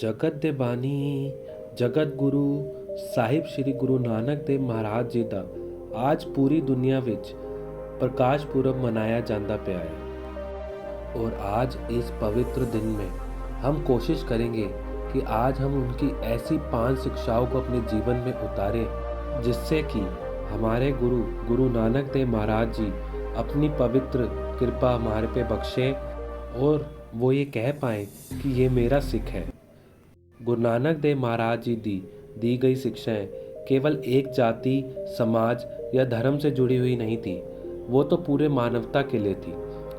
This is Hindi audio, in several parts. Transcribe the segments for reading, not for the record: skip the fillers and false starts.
ਜਗਤ ਦੇ ਬਾਣੀ ਜਗਤ ਗੁਰੂ ਸਾਹਿਬ ਸ੍ਰੀ ਗੁਰੂ ਨਾਨਕ ਦੇਵ ਮਹਾਰਾਜ ਜੀ ਦਾ आज पूरी दुनिया विच प्रकाश पुरब मनाया जाता पिया है। और आज इस पवित्र दिन में हम कोशिश करेंगे कि आज हम उनकी ऐसी 5 शिक्षाओं को अपने जीवन में उतारें जिससे कि हमारे गुरु गुरु नानक देव महाराज जी अपनी पवित्र कृपा हमारे पे बख्शें और वो ये कह पाएँ कि ये मेरा सिख है। गुरु नानक देव महाराज जी दी गई शिक्षाएं केवल एक जाति, समाज या धर्म से जुड़ी हुई नहीं थी। वो तो पूरे मानवता के लिए थी।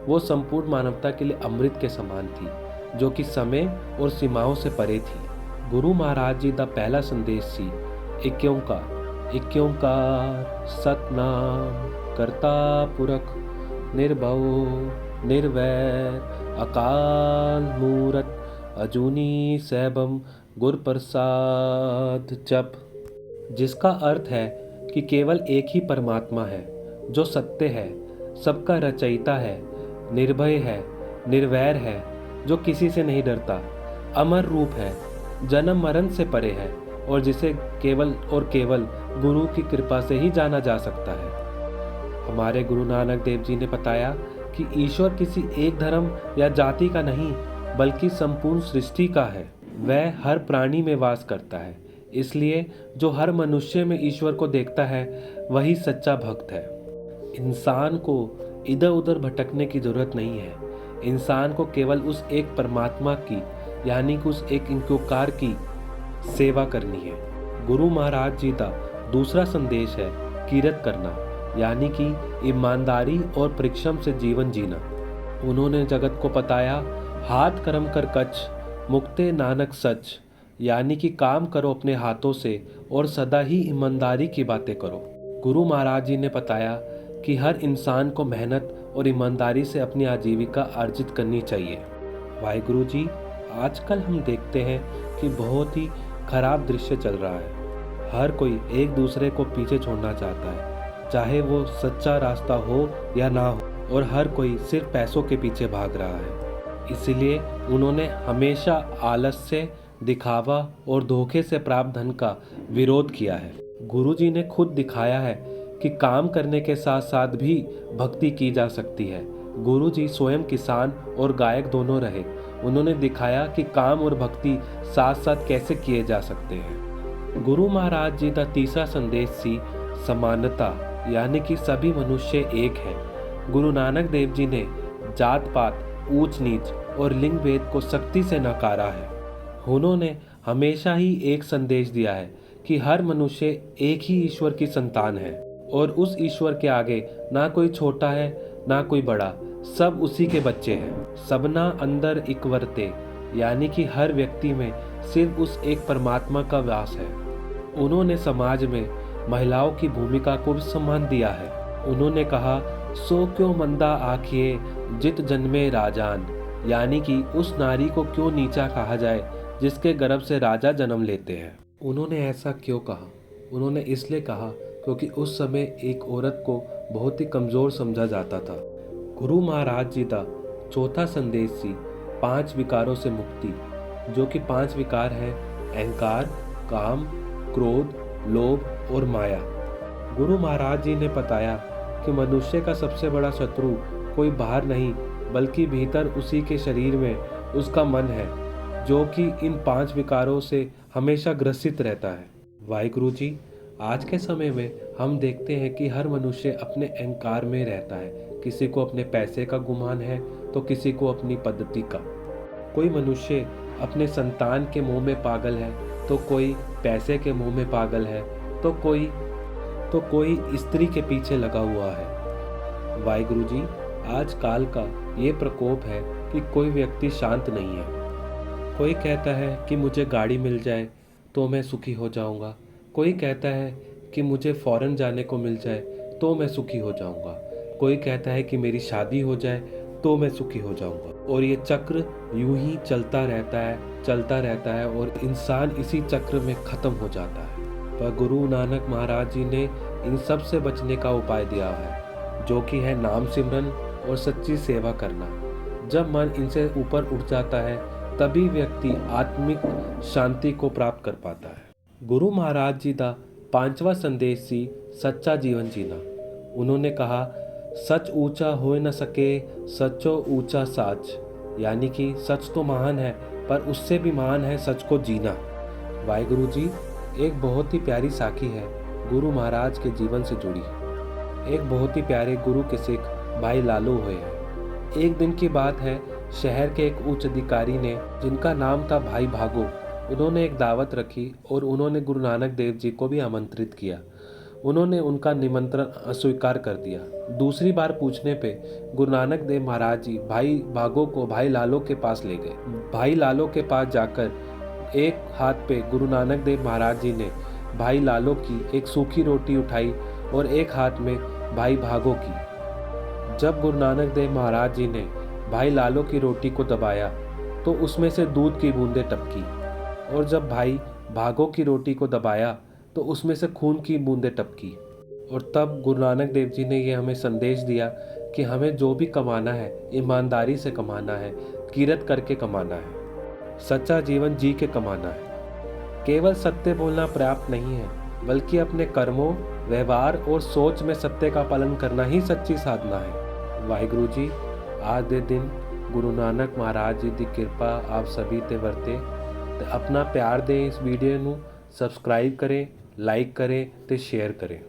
वो संपूर्ण मानवता के लिए अमृत के समान थी, जो कि समय और सीमाओं से परे थी। गुरु महाराज जी का पहला संदेश सी एक ओंकार सतनाम करता पुरख निर्भव निर्वैर अकाल मूरत अजूनी सैभम गुर प्रसाद जप, जिसका अर्थ है कि केवल एक ही परमात्मा है जो सत्य है, सबका रचयिता है, निर्भय है, निर्वैर है, जो किसी से नहीं डरता, अमर रूप है, जन्म मरण से परे है और जिसे केवल और केवल गुरु की कृपा से ही जाना जा सकता है। हमारे गुरु नानक देव जी ने बताया कि ईश्वर किसी एक धर्म या जाति का नहीं बल्कि संपूर्ण सृष्टि का है। वह हर प्राणी में वास करता है, इसलिए जो हर मनुष्य में ईश्वर को देखता है वही सच्चा भक्त है। इंसान को इधर उधर भटकने की जरूरत नहीं है। इंसान को केवल उस एक परमात्मा की यानी कि उस एक ओंकार की सेवा करनी है। गुरु महाराज जी का दूसरा संदेश है कीरत करना, यानी कि ईमानदारी और परिश्रम से जीवन जीना। उन्होंने जगत को बताया हाथ कर्म कर कच मुक्ते नानक सच, यानी कि काम करो अपने हाथों से और सदा ही ईमानदारी की बातें करो। गुरु महाराज जी ने बताया कि हर इंसान को मेहनत और ईमानदारी से अपनी आजीविका अर्जित करनी चाहिए। वाहिगुरु जी, आजकल हम देखते हैं कि बहुत ही खराब दृश्य चल रहा है। हर कोई एक दूसरे को पीछे छोड़ना चाहता है, चाहे वो सच्चा रास्ता हो या ना हो, और हर कोई सिर्फ पैसों के पीछे भाग रहा है। इसलिए उन्होंने हमेशा आलस्य, दिखावा और धोखे से प्राप्त धन का विरोध किया है। गुरुजी ने खुद दिखाया है कि काम करने के साथ साथ भी भक्ति की जा सकती है। गुरुजी स्वयं किसान और गायक दोनों रहे। उन्होंने दिखाया कि काम और भक्ति साथ साथ कैसे किए जा सकते हैं। गुरु महाराज जी का तीसरा संदेश सी समानता, यानी कि सभी मनुष्य एक हैं। गुरु नानक देव जी ने जात पात, ऊंच नीच और लिंग भेद को सख्ती से नकारा है। उन्होंने हमेशा ही एक संदेश दिया है कि हर मनुष्य एक ही ईश्वर की संतान है और उस ईश्वर के आगे ना कोई छोटा है ना कोई बड़ा, सब उसी के बच्चे हैं। सबना अंदर एक वर्ते, यानी कि हर व्यक्ति में सिर्फ उस एक परमात्मा का वास है। उन्होंने समाज में महिलाओं की भूमिका को भी सम्मान दिया है। उन्होंने कहा सो क्यों मंदा आखिए जित जन्मे राजान, यानी कि उस नारी को क्यों नीचा कहा जाए जिसके गर्भ से राजा जन्म लेते हैं। उन्होंने ऐसा क्यों कहा? उन्होंने इसलिए कहा क्योंकि उस समय एक औरत को बहुत ही कमज़ोर समझा जाता था। गुरु महाराज जी का चौथा संदेश सी 5 विकारों से मुक्ति, जो कि 5 विकार हैं अहंकार, काम, क्रोध, लोभ और माया। गुरु महाराज जी ने बताया कि मनुष्य का सबसे बड़ा शत्रु कोई बाहर नहीं बल्कि भीतर उसी के शरीर में उसका मन है, जो कि इन 5 विकारों से हमेशा ग्रसित रहता है। वाहिगुरु जी, आज के समय में हम देखते हैं कि हर मनुष्य अपने अहंकार में रहता है। किसी को अपने पैसे का गुमान है तो किसी को अपनी पद्धति का। कोई मनुष्य अपने संतान के मोह में पागल है तो कोई पैसे के मोह में पागल है तो कोई स्त्री के पीछे लगा हुआ है। वाहिगुरु जी, आज काल का ये प्रकोप है कि कोई व्यक्ति शांत नहीं है। कोई कहता है कि मुझे गाड़ी मिल जाए तो मैं सुखी हो जाऊंगा। कोई कहता है कि मुझे फॉरेन जाने को मिल जाए तो मैं सुखी हो जाऊंगा। कोई कहता है कि मेरी शादी हो जाए तो मैं सुखी हो जाऊंगा। और ये चक्र यूं ही चलता रहता है और इंसान इसी चक्र में ख़त्म हो जाता है। पर गुरु नानक महाराज जी ने इन सब से बचने का उपाय दिया है, जो कि है नाम सिमरन और सच्ची सेवा करना। जब मन इनसे ऊपर उठ जाता है तभी व्यक्ति आत्मिक शांति को प्राप्त कर पाता है। गुरु महाराज जी का 5वां संदेश सी सच्चा जीवन जीना। उन्होंने कहा, सच ऊंचा हो न सके, सचो ऊंचा साच। यानी कि सच तो महान है, पर उससे भी महान है सच को जीना। वाहिगुरु जी एक बहुत ही प्यारी साखी है गुरु महाराज के जीवन से जुड़ी। एक बहुत ही प्यारे गुरु के सिख भाई लालो हुए हैं। एक दिन की बात है, शहर के एक उच्च अधिकारी ने, जिनका नाम था भाई भागो, उन्होंने एक दावत रखी और उन्होंने गुरु नानक देव जी को भी आमंत्रित किया। उन्होंने उनका निमंत्रण अस्वीकार कर दिया। दूसरी बार पूछने पे गुरु नानक देव महाराज जी भाई भागो को भाई लालो के पास ले गए। भाई लालो के पास जाकर एक हाथ पे गुरु नानक देव महाराज जी ने भाई लालो की एक सूखी रोटी उठाई और एक हाथ में भाई भागो की। जब गुरु नानक देव महाराज जी ने भाई लालो की रोटी को दबाया तो उसमें से दूध की बूंदें टपकी, और जब भाई भागो की रोटी को दबाया तो उसमें से खून की बूंदें टपकी। और तब गुरु नानक देव जी ने ये हमें संदेश दिया कि हमें जो भी कमाना है ईमानदारी से कमाना है, किरत करके कमाना है, सच्चा जीवन जी के कमाना है। केवल सत्य बोलना पर्याप्त नहीं है, बल्कि अपने कर्मों, व्यवहार और सोच में सत्य का पालन करना ही सच्ची साधना है। वाहिगुरु जी आज दे दिन गुरु नानक महाराज जी की किरपा आप सभी ते वरते। तो अपना प्यार दें, इस वीडियो ਨੂੰ सब्सक्राइब करें, लाइक करें तो शेयर करें।